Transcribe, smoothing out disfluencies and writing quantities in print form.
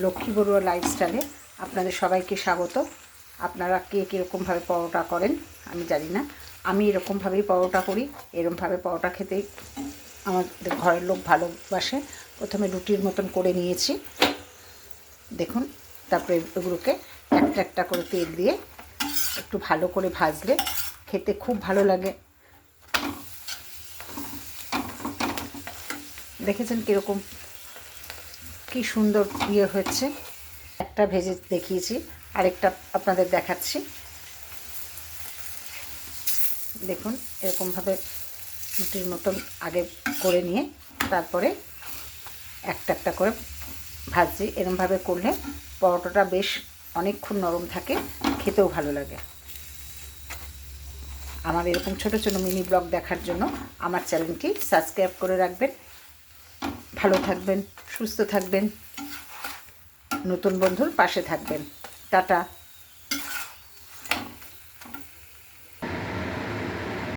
লক্ষ্মী বড়ুয়া লাইফস্টাইলে আপনাদের সবাইকে স্বাগত। আপনারা কে কীরকমভাবে পরোটা করেন আমি জানি না, আমি এরকমভাবেই পরোটা করি। এরকমভাবে পরোটা খেতেই আমাদের ঘরের লোক ভালোবাসে। প্রথমে রুটির মতন করে নিয়েছি দেখুন, তারপরে এগুলোকে একটা একটা করে তেল দিয়ে একটু ভালো করে ভাজলে খেতে খুব ভালো লাগে। দেখেছেন কীরকম কি সুন্দর হয়েছে। একটা ভেজে দেখিয়েছি, আরেকটা আপনাদের দেখাচ্ছি। দেখুন এরকমভাবে রুটির মতন আগে করে নিয়ে তারপরে একটা একটা করে ভাজছি। এরকমভাবে করলে পরোটাটা বেশ অনেকক্ষণ নরম থাকে, খেতেও ভালো লাগে। আমার এরকম ছোটো ছোটো মিনি ব্লগ দেখার জন্য আমার চ্যানেলটি সাবস্ক্রাইব করে রাখবেন। ভালো থাকবেন, সুস্থ থাকবেন, নতুন বন্ধুর পাশে থাকবেন। টাটা।